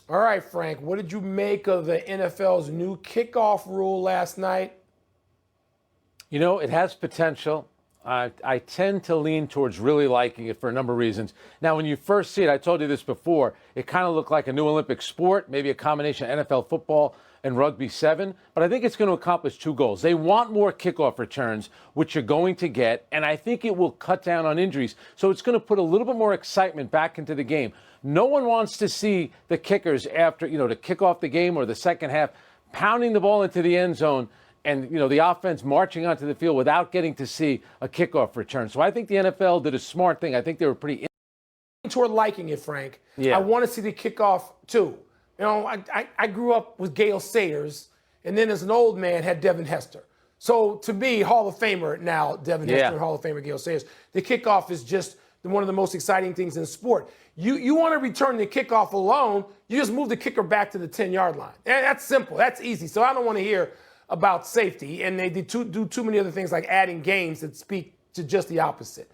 All right, Frank, what did you make of the NFL's new kickoff rule last night? You know, it has potential. I tend to lean towards really liking it for a number of reasons. Now, when you first see it, I told you this before, it kind of looked like a new Olympic sport, maybe a combination of NFL football and rugby 7. But I think it's going to accomplish two goals. They want more kickoff returns, which you're going to get, and I think it will cut down on injuries. So it's going to put a little bit more excitement back into the game. No one wants to see the kickers after, to kick off the game or the second half, pounding the ball into the end zone and, the offense marching onto the field without getting to see a kickoff return. So I think the NFL did a smart thing. I think they were pretty toward liking it, Frank. Yeah. I want to see the kickoff, too. I grew up with Gale Sayers, and then as an old man had Devin Hester. So to me, Hall of Famer now, Devin Hester and Hall of Famer Gale Sayers, the kickoff is just one of the most exciting things in sport. You want to return the kickoff alone, you just move the kicker back to the 10-yard line. And that's simple. That's easy. So I don't want to hear about safety, and they do too many other things like adding games that speak to just the opposite.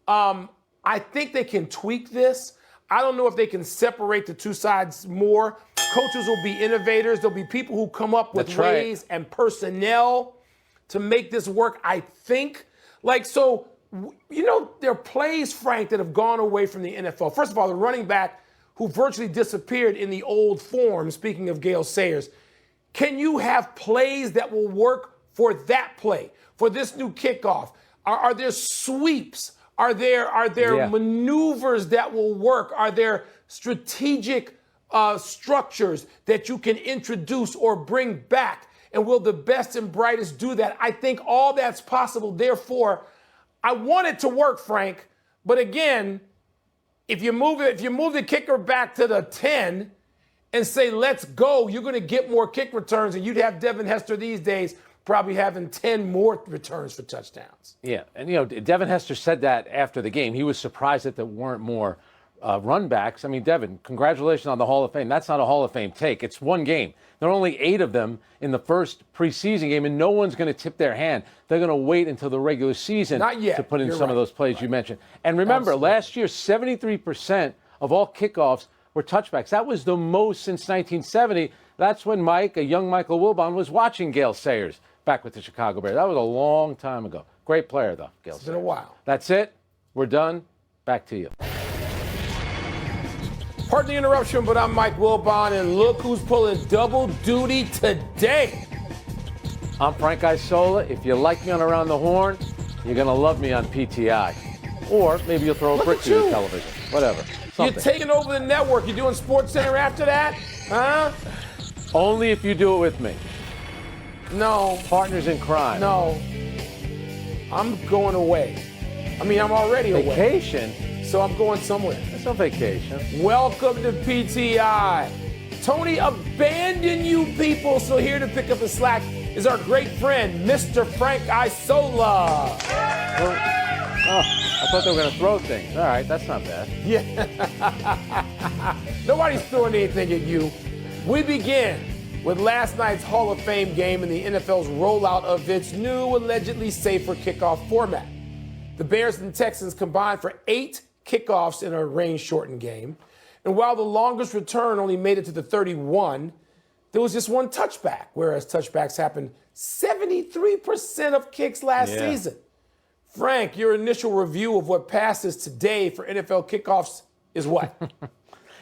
I think they can tweak this. I don't know if they can separate the two sides more. Coaches will be innovators. There'll be people who come up with ways and personnel to make this work, I think. There are plays, Frank, that have gone away from the NFL. First of all, the running back who virtually disappeared in the old form, speaking of Gale Sayers, can you have plays that will work for that play, for this new kickoff? Are there sweeps? Are there maneuvers that will work? Are there strategic structures that you can introduce or bring back? And will the best and brightest do that? I think all that's possible. Therefore, I want it to work, Frank. But again, if you move the kicker back to the 10 and say, let's go, you're going to get more kick returns. And you'd have Devin Hester these days probably having 10 more returns for touchdowns. Yeah, and Devin Hester said that after the game. He was surprised that there weren't more run backs. I mean, Devin, congratulations on the Hall of Fame. That's not a Hall of Fame take. It's one game. There are only 8 of them in the first preseason game, and no one's going to tip their hand. They're going to wait until the regular season to put in some of those plays you mentioned. And remember, last year, 73% of all kickoffs were touchbacks. That was the most since 1970. That's when a young Michael Wilbon, was watching Gale Sayers back with the Chicago Bears. That was a long time ago. Great player, though, Gale Sayers. It's been a while. That's it. We're done. Back to you. Pardon the interruption, but I'm Mike Wilbon, and look who's pulling double duty today. I'm Frank Isola. If you like me on Around the Horn, you're going to love me on PTI. Or maybe you'll throw a brick to your television. Whatever. Something. You're taking over the network. You're doing Sports Center after that? Huh? Only if you do it with me. No. Partners in crime. No. I'm going away. I'm already away. Vacation? So I'm going somewhere. It's no vacation. Welcome to PTI. Tony abandoned you people, so here to pick up the slack is our great friend, Mr. Frank Isola. I thought they were going to throw things. All right, that's not bad. Yeah. Nobody's throwing anything at you. We begin with last night's Hall of Fame game and the NFL's rollout of its new, allegedly safer kickoff format. The Bears and Texans combined for 8 kickoffs in a range-shortened game. And while the longest return only made it to the 31, there was just one touchback, whereas touchbacks happened 73% of kicks last season. Frank, your initial review of what passes today for NFL kickoffs is what?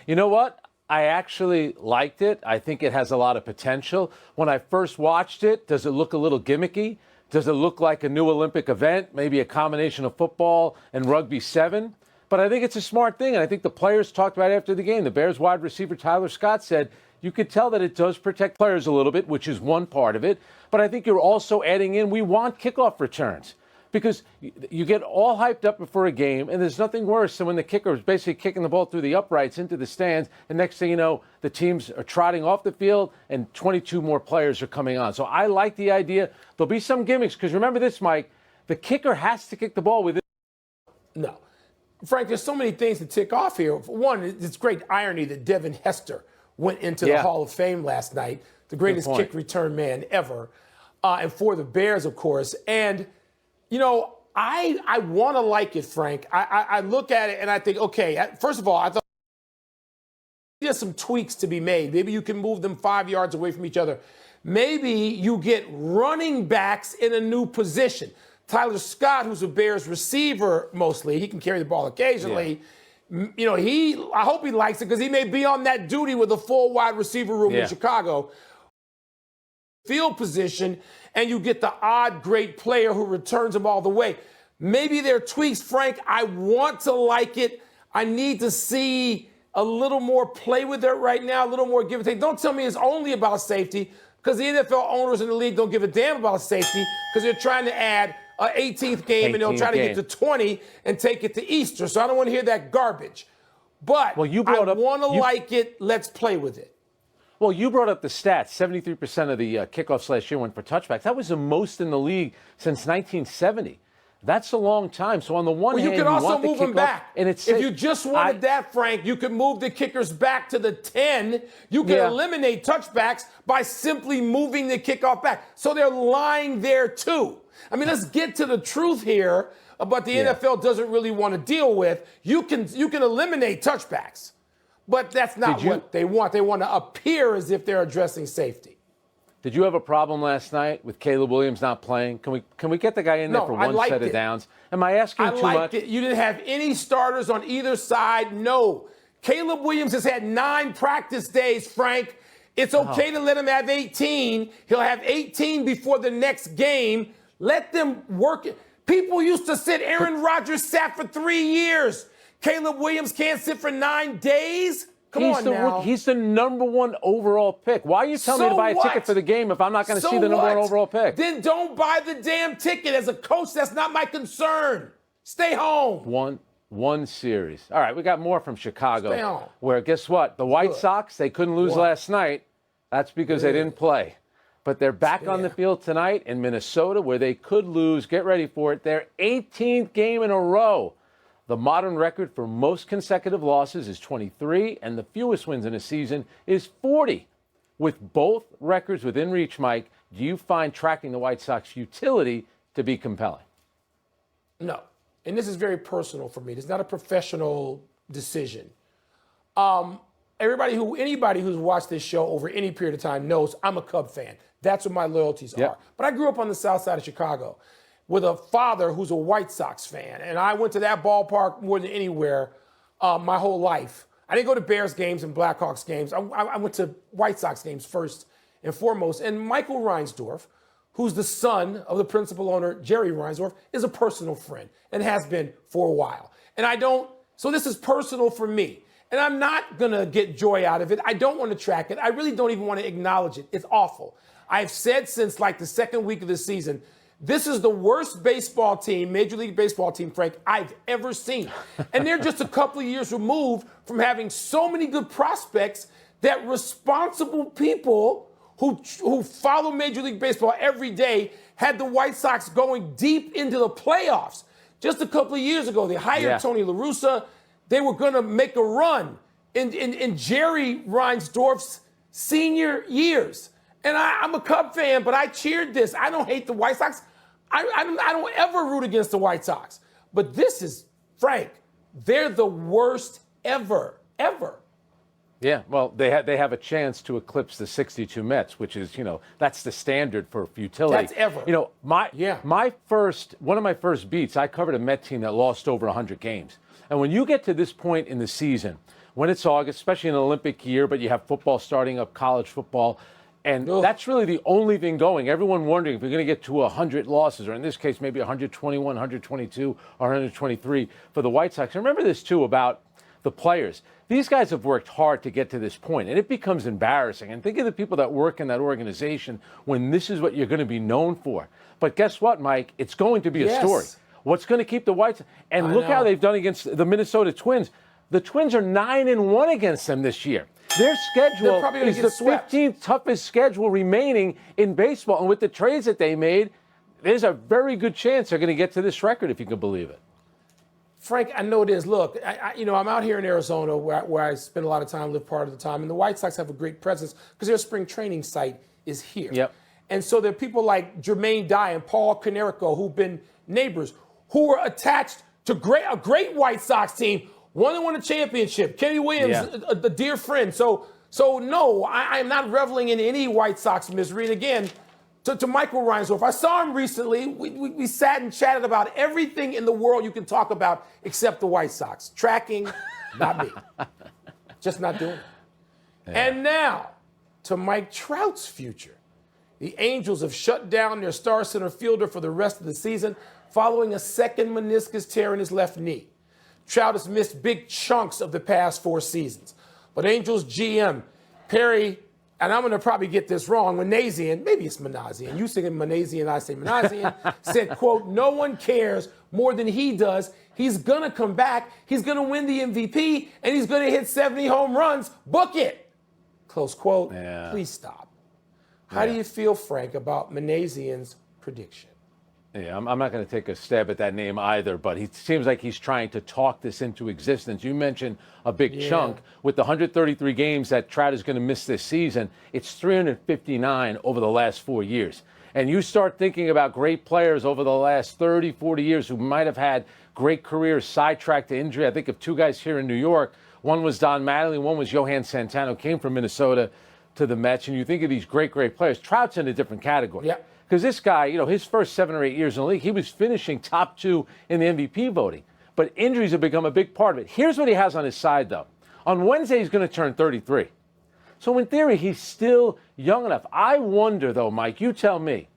You know what? I actually liked it. I think it has a lot of potential. When I first watched it, does it look a little gimmicky? Does it look like a new Olympic event, maybe a combination of football and rugby 7? But I think it's a smart thing, and I think the players talked about it after the game. The Bears wide receiver Tyler Scott said you could tell that it does protect players a little bit, which is one part of it. But I think you're also adding in, we want kickoff returns. Because you get all hyped up before a game, and there's nothing worse than when the kicker is basically kicking the ball through the uprights into the stands, and next thing you know, the teams are trotting off the field, and 22 more players are coming on. So I like the idea. There'll be some gimmicks, because remember this, Mike, the kicker has to kick the ball within. No. Frank, there's so many things to tick off here. For one, it's great irony that Devin Hester went into the Hall of Fame last night, the greatest kick return man ever, and for the Bears, of course. And I want to like it, Frank. I look at it and I think, okay, first of all, I thought there's some tweaks to be made. Maybe you can move them 5 yards away from each other. Maybe you get running backs in a new position. Tyler Scott, who's a Bears receiver mostly, he can carry the ball occasionally. Yeah. I hope he likes it because he may be on that duty with a full wide receiver room in Chicago. Field position, and you get the odd great player who returns them all the way. Maybe there are tweaks, Frank. I want to like it. I need to see a little more play with it right now, a little more give and take. Don't tell me it's only about safety, because the NFL owners in the league don't give a damn about safety because they're trying to add an 18th game, and they'll try to get to 20 and take it to Easter. So I don't want to hear that garbage. But I want to like it. Let's play with it. Well, you brought up the stats. 73% of the kickoffs last year went for touchbacks. That was the most in the league since 1970. That's a long time. So on the one hand, you can also move them back. And it's if you just wanted that, Frank, you could move the kickers back to the 10. You can eliminate touchbacks by simply moving the kickoff back. So they're lying there too. I mean, let's get to the truth here about the NFL doesn't really want to deal with. You can eliminate touchbacks, but that's not what they want. They want to appear as if they're addressing safety. Did you have a problem last night with Caleb Williams not playing? Can we get the guy in there for one set of downs? Am I asking too much? You didn't have any starters on either side. No. Caleb Williams has had 9 practice days, Frank. It's okay to let him have 18. He'll have 18 before the next game. Let them work it. People used to sit. Aaron Rodgers sat for 3 years. Caleb Williams can't sit for 9 days? Come on now. He's the number 1 overall pick. Why are you telling me to buy a ticket for the game if I'm not going to see the number 1 overall pick? Then don't buy the damn ticket. As a coach, that's not my concern. Stay home. One series. All right, we got more from Chicago. Stay home. Where, guess what? The White Sox, they couldn't lose last night. That's because they didn't play. But they're back on the field tonight in Minnesota where they could lose. Get ready for it. Their 18th game in a row. The modern record for most consecutive losses is 23, and the fewest wins in a season is 40. With both records within reach, Mike, do you find tracking the White Sox futility to be compelling? No. And this is very personal for me. It's not a professional decision. Anybody who's watched this show over any period of time knows I'm a Cub fan. That's what my loyalties are. But I grew up on the south side of Chicago with a father who's a White Sox fan. And I went to that ballpark more than anywhere my whole life. I didn't go to Bears games and Blackhawks games. I went to White Sox games first and foremost. And Michael Reinsdorf, who's the son of the principal owner, Jerry Reinsdorf, is a personal friend and has been for a while. So this is personal for me. And I'm not going to get joy out of it. I don't want to track it. I really don't even want to acknowledge it. It's awful. I've said since like the second week of the season, this is the worst baseball team, Major League Baseball team, Frank, I've ever seen. And they're just a couple of years removed from having so many good prospects that responsible people who follow Major League Baseball every day had the White Sox going deep into the playoffs. Just a couple of years ago, they hired Tony La Russa. They were going to make a run in Jerry Reinsdorf's senior years. And I'm a Cub fan, but I cheered this. I don't hate the White Sox. I don't ever root against the White Sox. But this is, Frank, they're the worst ever. Yeah, well, they have a chance to eclipse the 62 Mets, which is, that's the standard for futility. That's ever. One of my first beats, I covered a Met team that lost over 100 games. And when you get to this point in the season, when it's August, especially in an Olympic year, but you have football starting up, college football, and that's really the only thing going. Everyone wondering if you're going to get to 100 losses, or in this case, maybe 121, 122, or 123 for the White Sox. And remember this, too, about the players. These guys have worked hard to get to this point, and it becomes embarrassing. And think of the people that work in that organization when this is what you're going to be known for. But guess what, Mike? It's going to be a story. What's going to keep the White Sox? And look how they've done against the Minnesota Twins. The Twins are 9-1 against them this year. Their schedule is the 15th toughest schedule remaining in baseball. And with the trades that they made, there's a very good chance they're going to get to this record, if you can believe it. Frank, I know it is. Look, I'm out here in Arizona where I spend a lot of time, live part of the time, and the White Sox have a great presence because their spring training site is here. Yep. And so there are people like Jermaine Dye and Paul Canerico who've been neighbors, who are attached to a great White Sox team One that won a championship. Kenny Williams, Yeah. a dear friend. So no, I am not reveling in any White Sox misery. And again, to Michael Reinsdorf, I saw him recently. We sat and chatted about everything in the world you can talk about except the White Sox. Tracking, not me. Just not doing it. Yeah. And now, to Mike Trout's future. The Angels have shut down their star center fielder for the rest of the season following a second meniscus tear in his left knee. Trout has missed big chunks of the past 4 seasons. But Angels GM Perry, and I'm going to probably get this wrong, Manazian, maybe it's Manazian. You say Manazian, I say Manazian, said, quote, no one cares more than he does. He's going to come back. He's going to win the MVP, and he's going to hit 70 home runs. Book it. Close quote. Yeah. Please stop. How do you feel, Frank, about Manazian's prediction? Yeah, I'm not going to take a stab at that name either, but he seems like he's trying to talk this into existence. You mentioned a big chunk. With the 133 games that Trout is going to miss this season, it's 359 over the last 4 years. And you start thinking about great players over the last 30, 40 years who might have had great careers sidetracked to injury. I think of 2 guys here in New York. One was Don Mattingly, one was Johan Santana, who came from Minnesota to the Mets. And you think of these great players. Trout's in a different category. Yeah. Because this guy, his first 7 or 8 years in the league, he was finishing top 2 in the MVP voting. But injuries have become a big part of it. Here's what he has on his side, though. On Wednesday, he's going to turn 33. So in theory, he's still young enough. I wonder, though, Mike, you tell me.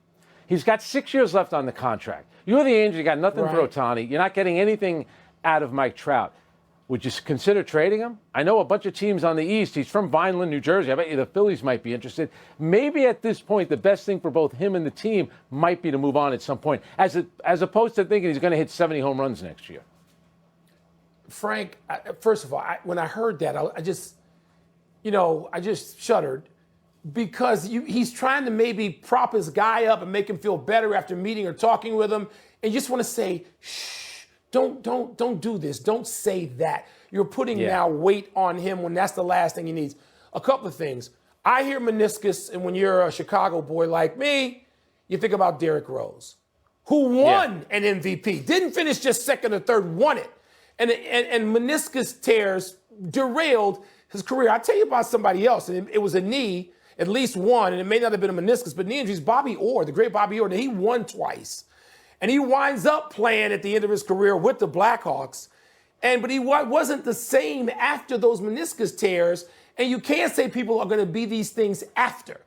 He's got 6 years left on the contract. You're the Angels. You got nothing for Ohtani. You're not getting anything out of Mike Trout. Would you consider trading him? I know a bunch of teams on the East. He's from Vineland, New Jersey. I bet you the Phillies might be interested. Maybe at this point, the best thing for both him and the team might be to move on at some point, as opposed to thinking he's going to hit 70 home runs next year. Frank, first of all, when I heard that, I just shuddered because he's trying to maybe prop his guy up and make him feel better after meeting or talking with him. And you just want to say, shh. Don't do this. Don't say that. You're putting now weight on him when that's the last thing he needs. A couple of things. I hear meniscus, and when you're a Chicago boy like me, you think about Derrick Rose, who won an MVP, didn't finish just second or third, won it. And meniscus tears derailed his career. I'll tell you about somebody else, and it was a knee, at least one, and it may not have been a meniscus, but knee injuries. Bobby Orr, the great Bobby Orr, he won twice. And he winds up playing at the end of his career with the Blackhawks. But he wasn't the same after those meniscus tears. And you can't say people are going to be these things after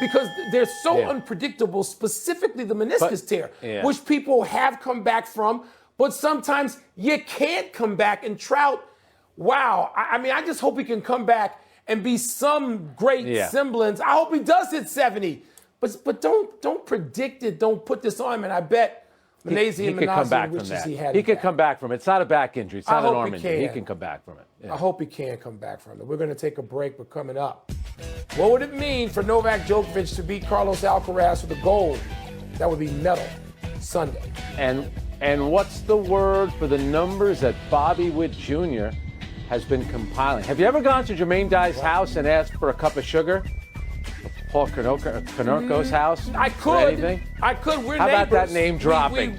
because they're so unpredictable, specifically the meniscus tear, which people have come back from. But sometimes you can't come back. And Trout, wow. I just hope he can come back and be some great semblance. I hope he does hit 70. But don't predict it. Don't put this on him. And I bet he could come back from that. He could come back from it. It's not a back injury. It's not an arm injury. He can come back from it. Yeah. I hope he can come back from it. We're going to take a break, but coming up, what would it mean for Novak Djokovic to beat Carlos Alcaraz for the gold? That would be medal Sunday. And what's the word for the numbers that Bobby Witt Jr. has been compiling? Have you ever gone to Jermaine Dye's house and asked for a cup of sugar? Paul Konorko's house? I could. We're How neighbors. How about that name dropping?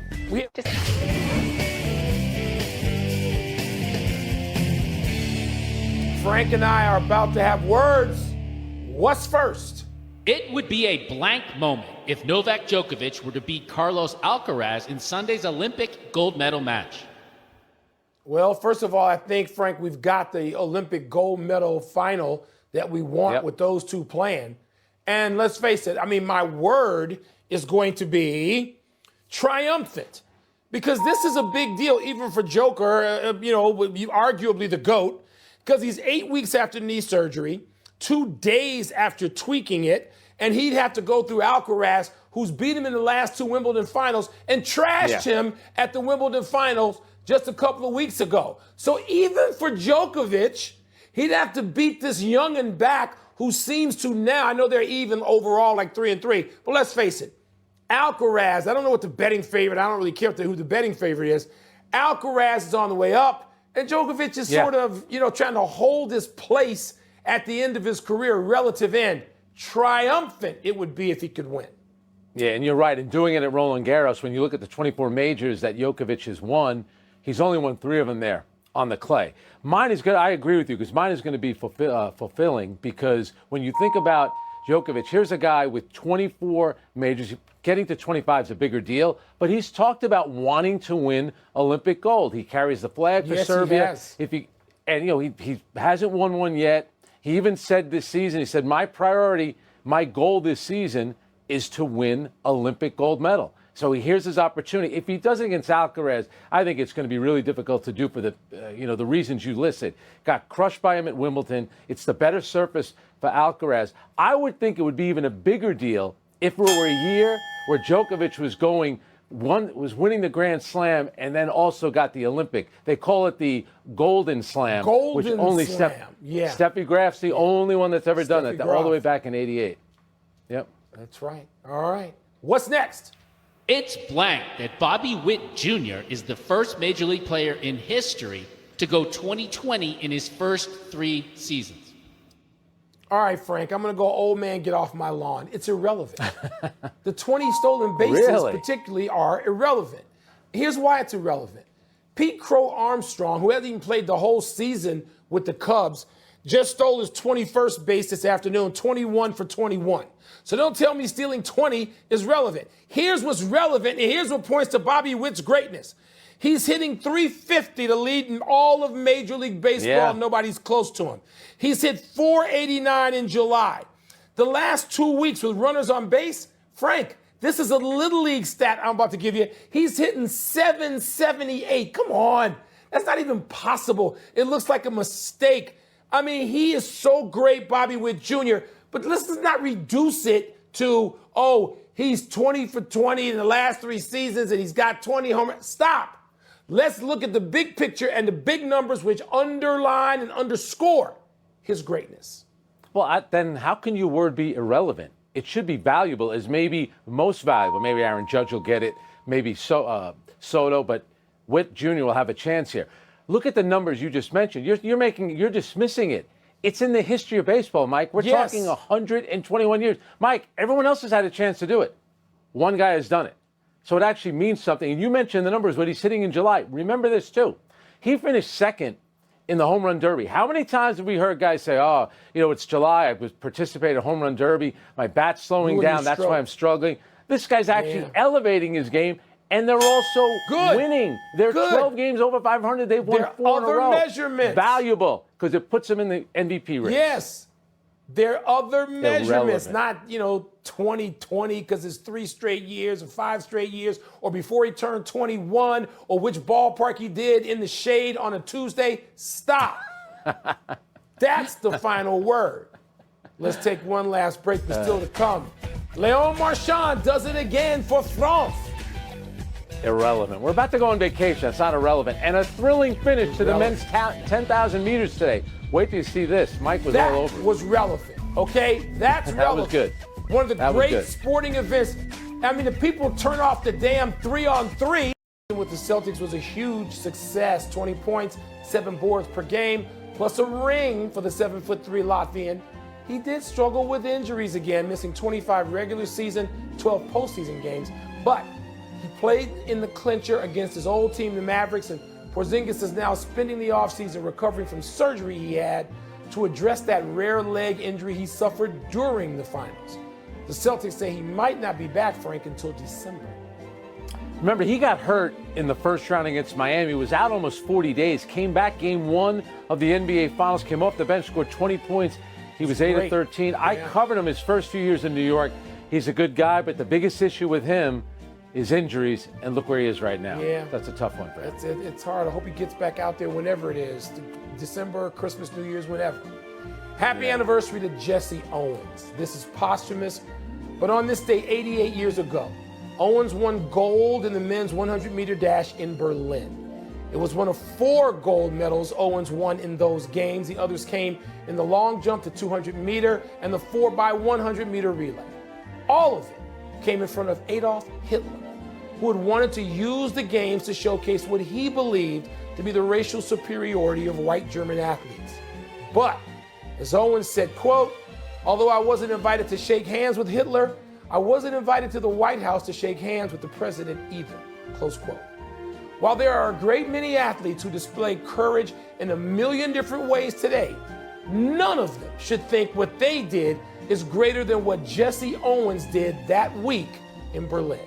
Frank and I are about to have words. What's first? It would be a blank moment if Novak Djokovic were to beat Carlos Alcaraz in Sunday's Olympic gold medal match. Well, first of all, I think, Frank, we've got the Olympic gold medal final that we want with those two playing. And let's face it, my word is going to be triumphant because this is a big deal, even for Joker, arguably the GOAT, because he's 8 weeks after knee surgery, 2 days after tweaking it, and he'd have to go through Alcaraz, who's beat him in the last 2 Wimbledon finals and trashed him at the Wimbledon finals just a couple of weeks ago. So even for Djokovic, he'd have to beat this youngin' back who seems to now, I know they're even overall like 3-3, but let's face it, Alcaraz, I don't know what the betting favorite, I don't really care who the betting favorite is. Alcaraz is on the way up, and Djokovic is sort of, trying to hold his place at the end of his career, relative end. Triumphant it would be if he could win. Yeah, and you're right. In doing it at Roland Garros, when you look at the 24 majors that Djokovic has won, he's only won 3 of them there. on the clay. Mine is good. I agree with you because mine is going to be fulfilling because when you think about Djokovic, here's a guy with 24 majors. Getting to 25 is a bigger deal, but he's talked about wanting to win Olympic gold. He carries the flag for Serbia. He hasn't won one yet. He even said this season, he said, my priority, my goal this season is to win Olympic gold medal. So here's his opportunity. If he does it against Alcaraz, I think it's going to be really difficult to do for the reasons you listed. Got crushed by him at Wimbledon. It's the better surface for Alcaraz. I would think it would be even a bigger deal if it were a year where Djokovic was winning the Grand Slam and then also got the Olympic. They call it the Golden Slam. Steffi Graf's the only one that's ever done that, all the way back in '88. Yep. That's right. All right. What's next? It's blank that Bobby Witt Jr. is the first Major League player in history to go 20-20 in his first 3 seasons. All right, Frank, I'm going to go old man, get off my lawn. It's irrelevant. The 20 stolen bases particularly are irrelevant. Here's why it's irrelevant. Pete Crow Armstrong, who hasn't even played the whole season with the Cubs, just stole his 21st base this afternoon, 21 for 21. So don't tell me stealing 20 is relevant. Here's what's relevant, and here's what points to Bobby Witt's greatness. He's hitting .350 to lead in all of Major League Baseball. Yeah. Nobody's close to him. He's hit .489 in July. The last 2 weeks with runners on base, Frank, this is a Little League stat I'm about to give you. He's hitting .778. Come on. That's not even possible. It looks like a mistake. I mean, he is so great, Bobby Witt Jr., but let's not reduce it to, he's 20 for 20 in the last 3 seasons and he's got 20 homers. Stop. Let's look at the big picture and the big numbers which underline and underscore his greatness. Well, then how can your word be irrelevant? It should be valuable as maybe most valuable. Maybe Aaron Judge will get it, maybe Soto, but Witt Jr. will have a chance here. Look at the numbers you just mentioned. You're dismissing it. It's in the history of baseball, Mike. We're talking 121 years. Mike, everyone else has had a chance to do it. One guy has done it. So it actually means something. And you mentioned the numbers when he's hitting in July. Remember this, too. He finished second in the home run derby. How many times have we heard guys say, it's July, I was participating in home run derby, my bat's slowing down, that's why I'm struggling. This guy's actually elevating his game, and they're also winning. They're 12 games over 500. They've won 4 in a row. Measurements. Valuable, because it puts them in the MVP race. Yes. There are other measurements, not, 2020 because it's 3 straight years or 5 straight years, or before he turned 21, or which ballpark he did in the shade on a Tuesday. Stop. That's the final word. Let's take one last break, but still to come. Leon Marchand does it again for France. Irrelevant. We're about to go on vacation. That's not irrelevant. And a thrilling finish to the men's 10,000 meters today. Wait till you see this. Mike was all over. That was relevant, okay? That's relevant. That was good. One of the great sporting events. I mean, the people turn off the damn 3-on-3. With the Celtics was a huge success. 20 points, 7 boards per game, plus a ring for the 7'3" Latvian. He did struggle with injuries again, missing 25 regular season, 12 postseason games. But he played in the clincher against his old team, the Mavericks, and Porzingis is now spending the offseason recovering from surgery he had to address that rare leg injury he suffered during the finals. The Celtics say he might not be back, Frank, until December. Remember, he got hurt in the first round against Miami, was out almost 40 days, came back game 1 of the NBA Finals, came off the bench, scored 20 points. He was 8 of 13. I covered him his first few years in New York. He's a good guy, but the biggest issue with him is injuries, and look where he is right now. Yeah. That's a tough one for him. It's hard. I hope he gets back out there whenever it is, December, Christmas, New Year's, whenever. Happy anniversary to Jesse Owens. This is posthumous, but on this day 88 years ago, Owens won gold in the men's 100-meter dash in Berlin. It was one of 4 gold medals Owens won in those games. The others came in the long jump, the 200-meter, and the 4x100-meter relay. All of it came in front of Adolf Hitler, who had wanted to use the games to showcase what he believed to be the racial superiority of white German athletes. But, as Owens said, quote, although I wasn't invited to shake hands with Hitler, I wasn't invited to the White House to shake hands with the president either, close quote. While there are a great many athletes who display courage in a million different ways today, none of them should think what they did is greater than what Jesse Owens did that week in Berlin.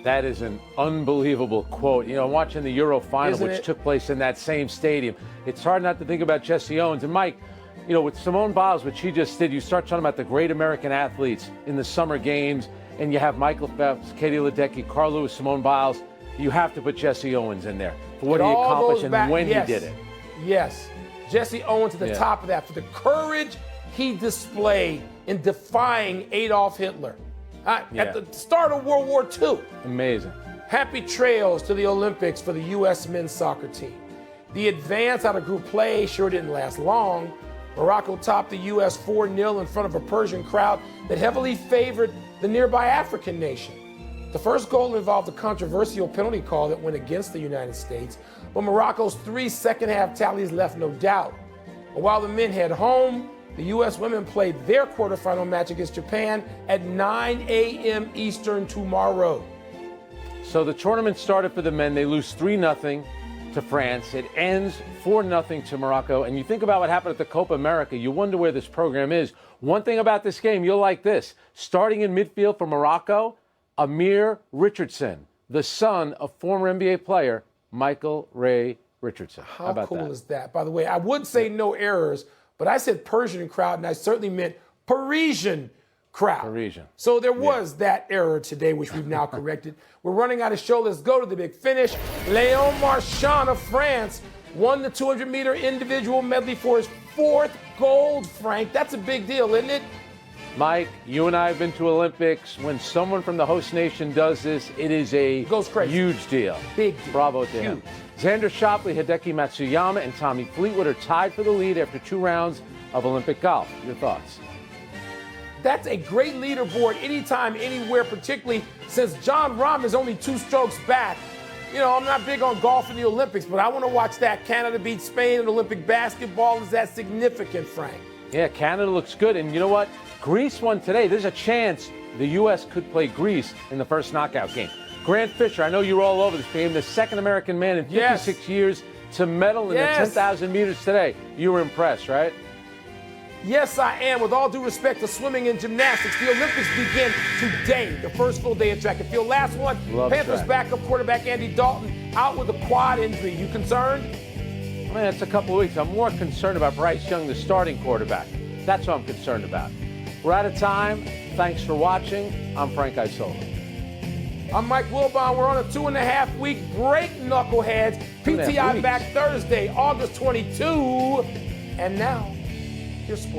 That is an unbelievable quote. You know, watching the Euro final, Isn't which it? took place in that same stadium, it's hard not to think about Jesse Owens. And Mike, you know, with Simone Biles, what she just did, you start talking about the great American athletes in the summer games, and you have Michael Phelps, Katie Ledecky, Carl Lewis, Simone Biles. You have to put Jesse Owens in there for what It he all accomplished goes and back- when yes, he did it. Yes. Jesse Owens at the Yeah. top of that for the courage he displayed in defying Adolf Hitler Yeah. at the start of World War II. Amazing. Happy trails to the Olympics for the U.S. men's soccer team. The advance out of group play sure didn't last long. Morocco topped the U.S. 4-0 in front of a Persian crowd that heavily favored the nearby African nation. The first goal involved a controversial penalty call that went against the United States, but Morocco's 3 second-half tallies left no doubt. And while the men head home, the U.S. women played their quarterfinal match against Japan at 9 a.m. Eastern tomorrow. So the tournament started for the men. They lose 3-0 to France. It ends 4-0 to Morocco. And you think about what happened at the Copa America, you wonder where this program is. One thing about this game, you'll like this. Starting in midfield for Morocco, Amir Richardson, the son of former NBA player Michael Ray Richardson. How about cool that? is that? By the way, I would say no errors, but I said Persian crowd, and I certainly meant Parisian crowd. Parisian. So there was that error today, which we've now corrected. We're running out of show. Let's go to the big finish. Léon Marchand of France won the 200-meter individual medley for his 4th gold, Frank. That's a big deal, isn't it? Mike, you and I have been to Olympics. When someone from the host nation does this, it is a Goes crazy. huge deal. Big deal. Bravo to him. Xander Schauffele, Hideki Matsuyama, and Tommy Fleetwood are tied for the lead after 2 rounds of Olympic golf. Your thoughts? That's a great leaderboard anytime, anywhere, particularly since John Rahm is only 2 strokes back. You know, I'm not big on golf in the Olympics, but I want to watch that. Canada beat Spain in Olympic basketball. Is that significant, Frank? Yeah, Canada looks good. And you know what? Greece won today. There's a chance the U.S. could play Greece in the first knockout game. Grant Fisher, I know you were all over this game, the second American man in 56 years to medal in the 10,000 meters today. You were impressed, right? Yes, I am. With all due respect to swimming and gymnastics, the Olympics begin today, the first full day of track and field. Last one, Love Panthers track. backup quarterback Andy Dalton out with a quad injury. You concerned? Man, it's a couple of weeks. I'm more concerned about Bryce Young, the starting quarterback. That's what I'm concerned about. We're out of time. Thanks for watching. I'm Frank Isola. I'm Mike Wilbon. We're on a 2.5-week break, knuckleheads. 2.5 PTI weeks. back Thursday, August 22. And now, here's sports.